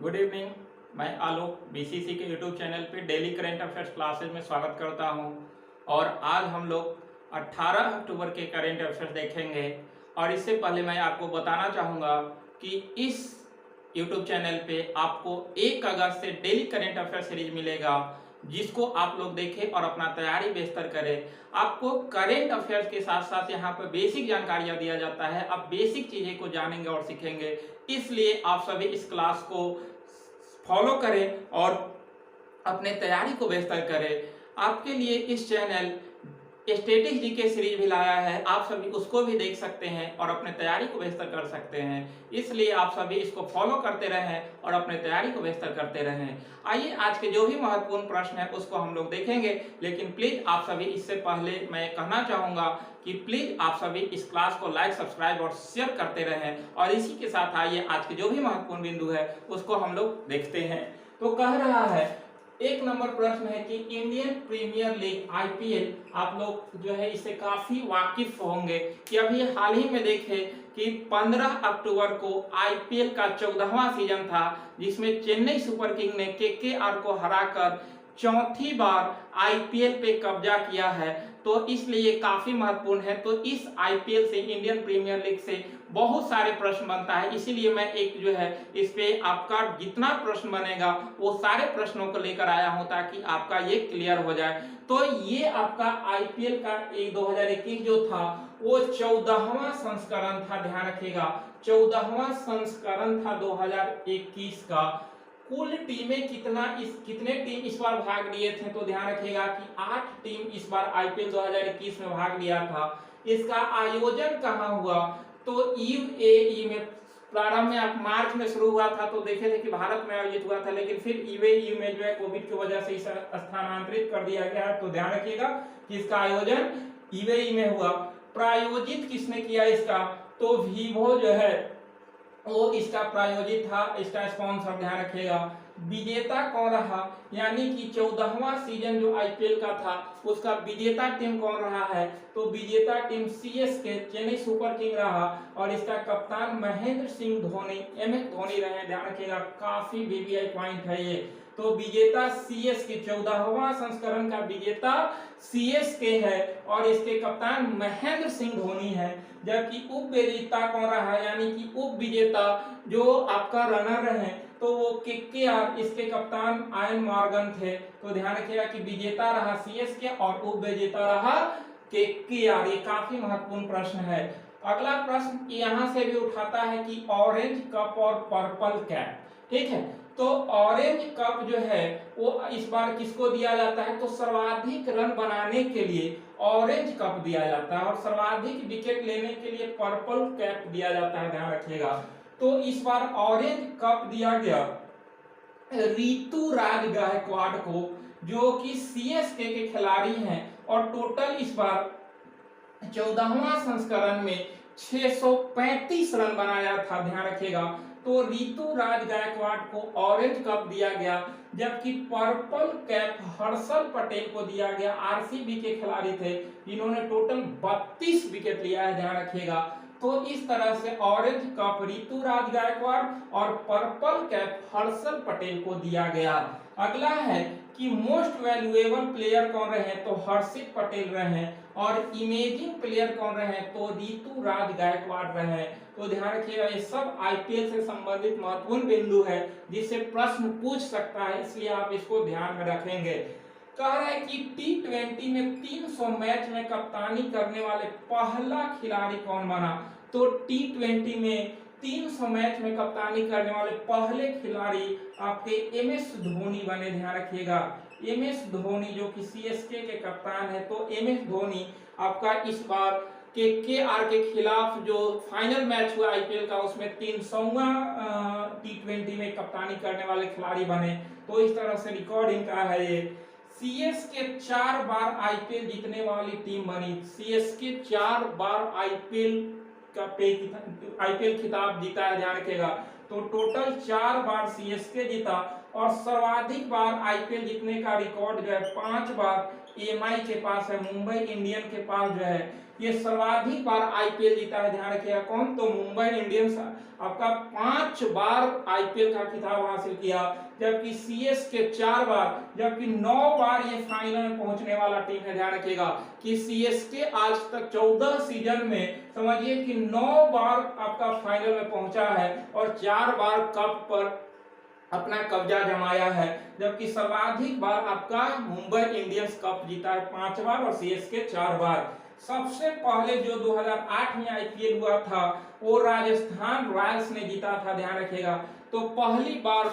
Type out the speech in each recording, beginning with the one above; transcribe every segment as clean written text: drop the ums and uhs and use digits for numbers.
Good evening. मैं आलोक BCC के YouTube channel पे डेली करंट अफेयर्स क्लासेस में स्वागत करता हूं। और आज हम लोग 18 अक्टूबर के करंट अफेयर्स देखेंगे। और इससे पहले मैं आपको बताना चाहूँगा कि इस यूट्यूब चैनल पे आपको 1 अगस्त से डेली करंट अफेयर सीरीज मिलेगा, जिसको आप लोग देखें और अपना तैयारी बेहतर करें। आपको करंट अफेयर्स के साथ साथ यहाँ पर बेसिक जानकारियाँ दिया जाता है। आप बेसिक चीज़ें को जानेंगे और सीखेंगे, इसलिए आप सभी इस क्लास को फॉलो करें और अपने तैयारी को बेहतर करें। आपके लिए इस चैनल स्टैटिक्स जीके सीरीज भी लाया है, आप सभी उसको भी देख सकते हैं और अपने तैयारी को बेहतर कर सकते हैं। इसलिए आप सभी इसको फॉलो करते रहें और अपने तैयारी को बेहतर करते रहें। आइए आज के जो भी महत्वपूर्ण प्रश्न है उसको हम लोग देखेंगे, लेकिन प्लीज आप सभी इससे पहले मैं कहना चाहूंगा कि प्लीज आप सभी इस क्लास को लाइक, सब्सक्राइब और शेयर करते रहें। और इसी के साथ आइए आज के जो भी महत्वपूर्ण बिंदु है उसको हम लोग देखते हैं। तो कह रहा है, 1 नंबर प्रश्न है कि इंडियन प्रीमियर लीग आईपीएल, आप लोग जो है इससे काफी वाकिफ होंगे कि अभी हाल ही में देखे कि 15 अक्टूबर को आईपीएल का 14वां सीजन था, जिसमें चेन्नई सुपर किंग ने केकेआर को हराकर चौथी बार आईपीएल पे कब्जा किया है। तो इसलिए काफी महत्वपूर्ण है। तो इस आईपीएल से, इंडियन प्रीमियर लीग से बहुत सारे प्रश्न बनता है, इसीलिए मैं एक जो है इस पे आपका जितना प्रश्न बनेगा वो सारे प्रश्नों को लेकर आया हूं, ताकि आपका ये क्लियर हो जाए। तो ये आपका आईपीएल का 2021 जो था वो 14वां संस्करण था, ध्यान रखिएगा 14वां संस्करण था 2021 का। कुल टीमें कितने टीम इस बार भाग लिए थे, तो ध्यान रखिएगा कि 8 टीम इस बार आईपीएल 2021 में भाग लिया था। इसका आयोजन कहाँ हुआ, तो यूएई में। प्रारंभ में आप मार्च में शुरू हुआ था, तो देखे थे कि भारत में आयोजित हुआ था, लेकिन फिर यूएई में जो है कोविड की वजह से इसे स्थानांतरित कर दिया गया। तो ध्यान रखिएगा कि इसका आयोजन यूएई में हुआ। प्रायोजित किसने किया इसका, तो वीवो जो है वो इसका प्रायोजित था, इसका स्पॉन्सर, ध्यान रखिएगा। विजेता कौन रहा, यानी कि 14वां सीजन जो आईपीएल का था उसका विजेता टीम कौन रहा है, तो विजेता team CSK Chennai super king रहा। और इसका कप्तान महेंद्र सिंह धोनी, एमएस धोनी रहे, ध्यान रखिएगा, काफी वीवीआई पॉइंट है ये। तो विजेता सीएसके, 14वां संस्करण का विजेता सीएसके है और इसके कप्तान महेंद्र सिंह धोनी है। जबकि उप विजेता कौन रहा, यानी कि उप विजेता जो आपका रनर रहे, तो वो केकेआर, इसके कप्तान आयन मॉर्गन थे। तो ध्यान रखिएगा कि विजेता रहा सीएसके और उप विजेता रहा केकेआर। ये काफी महत्वपूर्ण प्रश्न है। अगला प्रश्न यहां से भी उठाता है कि ऑरेंज कप और पर्पल कैप, ठीक है। तो ऑरेंज कप जो है वो इस बार किसको दिया जाता है, तो सर्वाधिक रन बनाने के लिए ऑरेंज कप दिया जाता है और सर्वाधिक विकेट लेने के लिए पर्पल कैप दिया जाता है, ध्यान रखिएगा। तो इस बार ऑरेंज कप दिया गया ऋतुराज गायकवाड़ को, जो कि सीएसके के खिलाड़ी हैं। और टोटल इस बार 14वां संस्करण में 635 रन बनाया था, ध्यान रखिएगा। तो ऋतुराज गायकवाड़ को ऑरेंज कप दिया गया, जबकि पर्पल कैप हर्षल पटेल को दिया गया, आरसीबी के खिलाड़ी थे जिन्होंने टोटल 32 विकेट लिया है, ध्यान रखिएगा। तो इस तरह से ऑरेंज कप ऋतुराज गायकवाड़ और पर्पल कैप हर्षल पटेल को दिया गया। अगला है कि मोस्ट वैल्यूएबल प्लेयर कौन रहे, तो हर्षित पटेल रहे। और इमेजिंग प्लेयर कौन रहे, तो ऋतुराज गायकवाड़ रहे। तो ध्यान रखिएगा, ये सब आईपीएल से संबंधित महत्वपूर्ण बिंदु है जिससे प्रश्न पूछ सकता है, इसलिए आप इसको ध्यान में रखेंगे। कह रहा है कि टी20 में 300 मैच में कप्तानी करने वाले पहला खिलाड़ी कौन बना, तो टी20 में 300 मैच में कप्तानी करने वाले पहले खिलाड़ी आपके एमएस धोनी बने, ध्यान रखिएगा। एमएस धोनी जो कि सीएसके के कप्तान है, तो एमएस धोनी आपका इस बार केकेआर के खिलाफ जो फाइनल मैच हुआ आईपीएल का, उसमें 300वां टी20 में कप्तानी करने वाले खिलाड़ी बने। तो इस तरह से रिकॉर्ड इनका है ये। सीएसके 4 बार आईपीएल जीतने वाली टीम बनी, सीएसके 4 बार आईपीएल खिताब जीता है, ध्यान रखिएगा। तो टोटल 4 बार सीएसके जीता और सर्वाधिक बार आईपीएल जीतने का रिकॉर्ड जो है 5 बार एमआई के पास है, मुंबई इंडियन के पास जो है ये सर्वाधिक बार आईपीएल जीता है। ध्यान रखिएगा कौन, तो मुंबई इंडियंस आपका 5 बार आईपीएल का खिताब हासिल किया, जबकि सीएसके 4 बार, जबकि 9 बार ये फाइनल में पहुंचने वाला टीम है। ध्यान रखिएगा कि सीएसके आज तक 14 सीजन में समझिए कि 9 बार आपका फाइनल में पहुंचा है और 4 बार कप पर अपना कब्जा जमाया है, जबकि सर्वाधिक बार आपका मुंबई इंडियंस कप जीता है 5 बार और सीएसके 4 बार। सबसे पहले जो 2008 में आईपीएल हुआ था वो राजस्थान रॉयल्स ने जीता था। ध्यान रखिएगा, तो पहली बार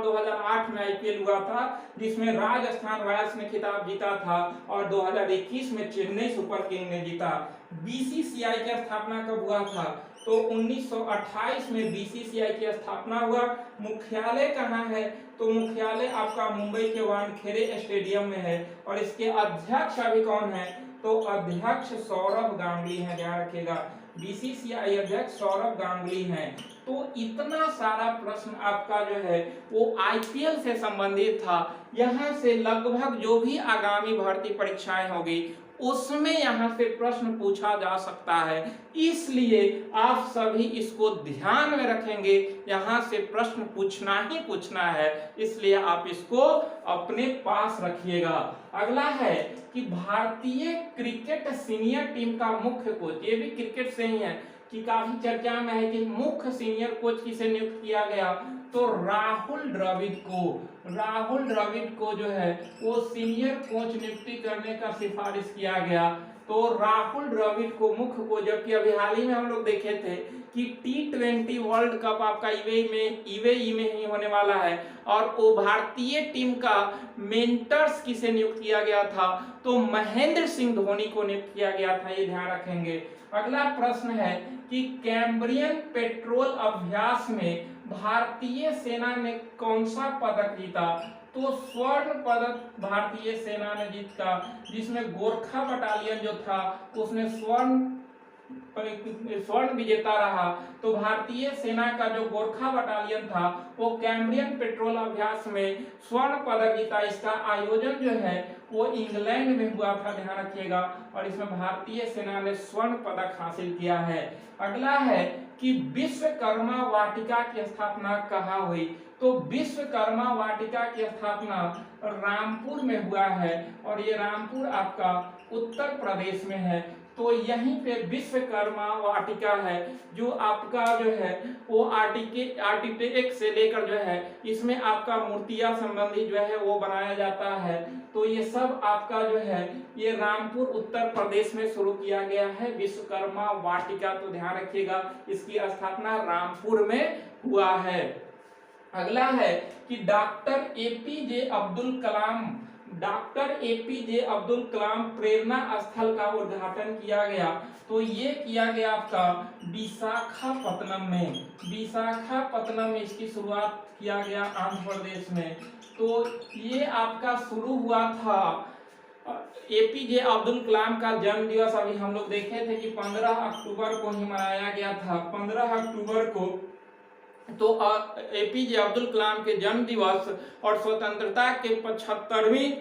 2008 में आईपीएल हुआ था जिसमें राजस्थान रॉयल्स ने खिताब जीता था और 2021 में चेन्नई सुपर किंग ने जीता। बीसीसीआई की स्थापना कब हुआ था, तो 1928 में बीसीसीआई की स्थापना हुआ। मुख्यालय कहाँ है, तो मुख्यालय आपका मुंबई के वानखेड़े स्टेडियम में है और इसके अध्यक्ष अभी कौन है, तो अध्यक्ष सौरभ गांगुली हैं। ध्यान रखिएगा बीसीसीआई अध्यक्ष सौरभ गांगुली हैं। तो इतना सारा प्रश्न आपका जो है वो आईपीएल से संबंधित था। यहाँ से लगभग जो भी आगामी भर्ती परीक्षाएं होगी उसमें यहाँ से प्रश्न पूछा जा सकता है, इसलिए आप सभी इसको ध्यान में रखेंगे। यहाँ से प्रश्न पूछना ही पूछना है, इसलिए आप इसको अपने पास रखिएगा। अगला है कि भारतीय क्रिकेट सीनियर टीम का मुख्य कोच, ये भी क्रिकेट से ही है कि काफी चर्चा में है कि मुख्य सीनियर कोच किसे नियुक्त किया गया, तो राहुल द्रविड़ को जो है वो सीनियर कोच नियुक्ति करने का सिफारिश किया गया। तो राहुल द्रविड़ को मुख्य कोच, जबकि अभी हाल ही में हम लोग देखे थे कि T20 वर्ल्ड कप आपका यूएई में ही होने वाला है और वो भारतीय टीम का मेंटर्स किसे नियुक्त किया गया था, तो महेंद्र सिंह धोनी को नियुक्त किया गया था, ये ध्यान रखेंगे। अगला प्रश्न है कि कैम्ब्रियन पेट्रोल अभ्यास में भारतीय सेना ने कौन सा पदक जीता, तो स्वर्ण पदक भारतीय सेना ने जीता, जिसमें गोरखा बटालियन जो था उसने स्वर्ण विजेता रहा। तो भारतीय सेना का जो गोरखा बटालियन था वो कैम्ब्रियन पेट्रोल अभ्यास में स्वर्ण पदक जीता। इसका आयोजन जो है वो इंग्लैंड में हुआ था, ध्यान रखिएगा, और इसमें भारतीय सेना ने स्वर्ण पदक हासिल किया है। अगला है कि विश्वकर्मा वाटिका की स्थापना कहाँ हुई, तो विश्वकर्मा वाटिका की स्थापना रामपुर में हुआ है और ये रामपुर आपका उत्तर प्रदेश में है। तो यहीं पे विश्वकर्मा वाटिका है जो आपका जो है वो आर्किटेक्ट से लेकर जो है इसमें आपका मूर्तियां संबंधी जो है वो बनाया जाता है। तो ये सब आपका जो है ये रामपुर उत्तर प्रदेश में शुरू किया गया है विश्वकर्मा वाटिका। तो ध्यान रखिएगा इसकी स्थापना रामपुर में हुआ है। अगला है कि डॉक्टर एपीजे अब्दुल कलाम प्रेरणा स्थल का उद्घाटन किया गया। तो ये किया गया आपका विशाखापत्तनम में इसकी शुरुआत किया गया आंध्र प्रदेश में। तो ये आपका शुरू हुआ था। एपीजे अब्दुल कलाम का जन्म दिवस अभी हम लोग देखे थे कि 15 अक्टूबर को ही मनाया गया था, 15 अक्टूबर को। तो एपीजे अब्दुल कलाम के जन्म दिवस और स्वतंत्रता के 75वीं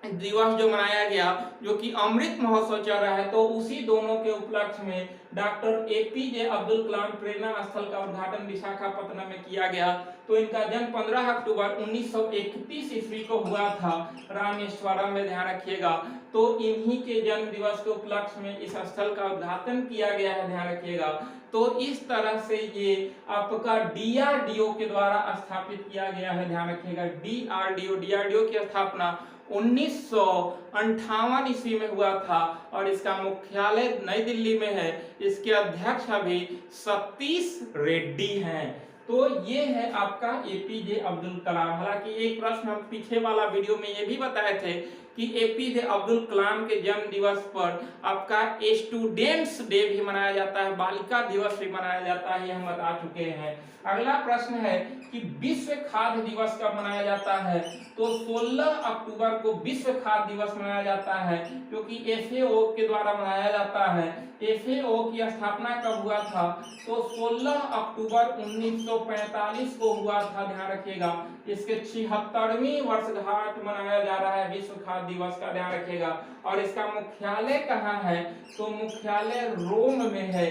दिवस जो मनाया गया जो कि अमृत महोत्सव चल रहा है, तो उसी दोनों के उपलक्ष्य में डॉक्टर एपीजे अब्दुल कलाम प्रेरणा स्थल का उद्घाटन विशाखापत्तनम में किया गया। तो इनका जन्म 15 अक्टूबर 1931 ईस्वी को हुआ था रामेश्वरम में, ध्यान रखिएगा। तो इन्हीं के जन्म दिवस के उपलक्ष्य में इस स्थल का उद्घाटन किया गया है, ध्यान रखिएगा। तो इस तरह से ये आपका डीआरडीओ के द्वारा स्थापित किया गया है, ध्यान रखिएगा। डीआरडीओ की स्थापना 1958 ईस्वी में हुआ था और इसका मुख्यालय नई दिल्ली में है। इसके अध्यक्ष अभी सतीश रेड्डी हैं। तो ये है आपका एपीजे अब्दुल कलाम। हालांकि एक प्रश्न हम पीछे वाला वीडियो में ये भी बताए थे कि एपीजे अब्दुल कलाम के जन्म दिवस पर आपका स्टूडेंट्स डे भी मनाया जाता है, बालिका दिवस भी मनाया जाता है, ये हम बता चुके हैं। अगला प्रश्न है कि विश्व खाद्य दिवस कब मनाया जाता है, तो 16 अक्टूबर को विश्व खाद्य दिवस मनाया जाता है, क्योंकि FAO के द्वारा मनाया जाता है। FAO की स्थापना कब हुआ था? तो 16 अक्टूबर 1945 को हुआ था, ध्यान रखिएगा। इसके 76वीं वर्षगांठ मनाया जा रहा है विश्व खाद्य दिवस का, ध्यान रखिएगा। और इसका मुख्यालय कहाँ है? तो मुख्यालय रोम में है।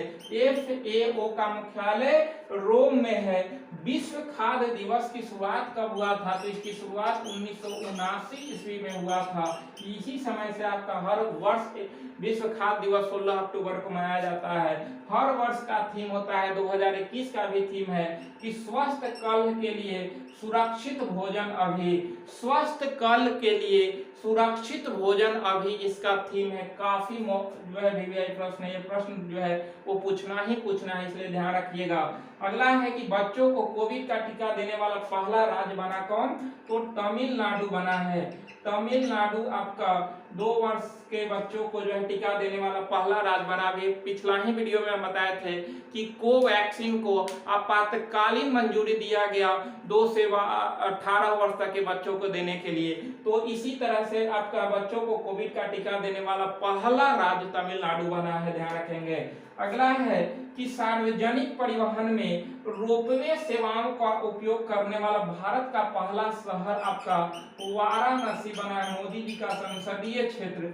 FAO का मुख्यालय रोम में है। विश्व खाद्य दिवस की शुरुआत कब हुआ था? तो इसकी शुरुआत 1979 ईस्वी में हुआ था। इसी समय से आपका हर वर्ष विश्व खाद्य दिवस 16 अक्टूबर को मनाया जाता है। हर वर्ष का थीम होता है, 2021 का भी थीम है कि स्वस्थ कल के लिए सुरक्षित भोजन अभी। स्वस्थ कल के लिए सुरक्षित भोजन अभी इसका थीम है। काफी जो है वीवीआई प्रश्न है, ये प्रश्न जो है वो पूछना ही है, इसलिए ध्यान रखिएगा। अगला है कि बच्चों को कोविड का टीका देने वाला पहला राज्य बना कौन? तो तमिलनाडु बना है। तमिलनाडु आपका 2 वर्ष के बच्चों को जो है टीका देने वाला पहला राज्य बना। भी पिछला ही वीडियो में हम बताए थे कि कोवैक्सीन को आपातकालीन मंजूरी दिया गया 2 से 18 वर्ष तक के बच्चों को देने के लिए। तो इसी तरह से आपका बच्चों को कोविड का टीका देने वाला पहला राज्य तमिलनाडु बना है, ध्यान रखेंगे। अगला है कि सार्वजनिक परिवहन में रोपवे सेवाओं का उपयोग करने वाला भारत का पहला शहर आपका वाराणसी बना है, मोदी जी का संसदीय क्षेत्र।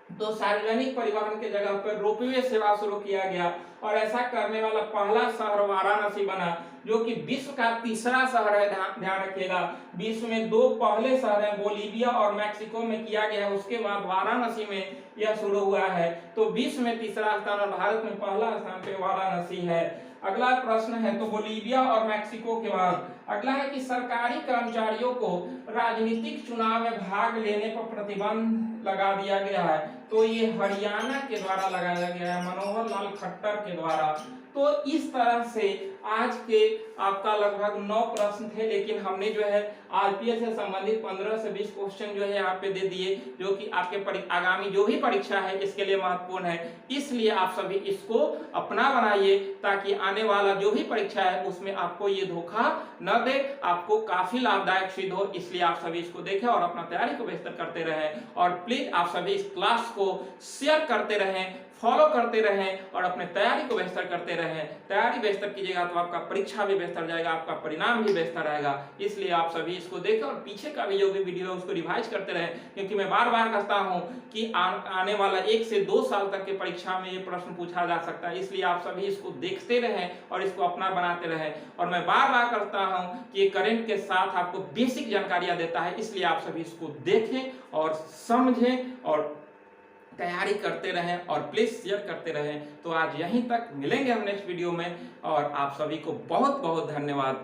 तो सार्वजनिक परिवहन के जगह पर रोपवे सेवा शुरू किया गया और ऐसा करने वाला पहला शहर वाराणसी बना, जो कि विश्व का तीसरा शहर है, ध्यान रखिएगा। विश्व में 2 पहले शहर हैं, बोलीविया और मैक्सिको में किया गया है, उसके बाद वाराणसी में यह शुरू हुआ है। तो विश्व में तीसरा स्थान और भारत में पहला स्थान पे वाराणसी है। अगला प्रश्न है तो बोलीविया और मैक्सिको के बाद अगला है कि सरकारी कर्मचारियों को राजनीतिक चुनाव में भाग लेने पर प्रतिबंध लगा दिया गया है। तो ये हरियाणा के द्वारा लगाया गया है, मनोहर लाल खट्टर के द्वारा। तो इस तरह से आज के आपका लगभग 9 प्रश्न थे, लेकिन हमने जो है आरपीएस से संबंधित 15 से 20 क्वेश्चन जो है यहाँ पे दे दिए, जो कि आपके आगामी जो भी परीक्षा है इसके लिए महत्वपूर्ण है। इसलिए आप सभी इसको अपना बनाइए, ताकि आने वाला जो भी परीक्षा है उसमें आपको ये धोखा न दे, आपको काफी लाभदायक सिद्ध हो। इसलिए आप सभी इसको देखें और अपना तैयारी को बेहतर करते रहें। और प्लीज आप सभी इस क्लास को शेयर करते रहें, फॉलो करते रहें और अपने तैयारी को बेहतर करते रहें। तैयारी बेहतर कीजिएगा तो आपका परीक्षा भी बेहतर जाएगा, आपका परिणाम भी बेहतर आएगा। इसलिए आप सभी इसको देखें और पीछे का भी जो भी वीडियो है उसको रिवाइज करते रहें, क्योंकि मैं बार बार कहता हूं कि आने वाला 1 से 2 साल तक के परीक्षा में ये प्रश्न पूछा जा सकता है। इसलिए आप सभी इसको देखते रहें और इसको अपना बनाते रहें। और मैं बार बार करता हूं कि ये करंट के साथ आपको बेसिक जानकारियां देता है, इसलिए आप सभी इसको देखें और समझें और तैयारी करते रहें और प्लीज शेयर करते रहें। तो आज यहीं तक, मिलेंगे हम नेक्स्ट वीडियो में और आप सभी को बहुत बहुत धन्यवाद।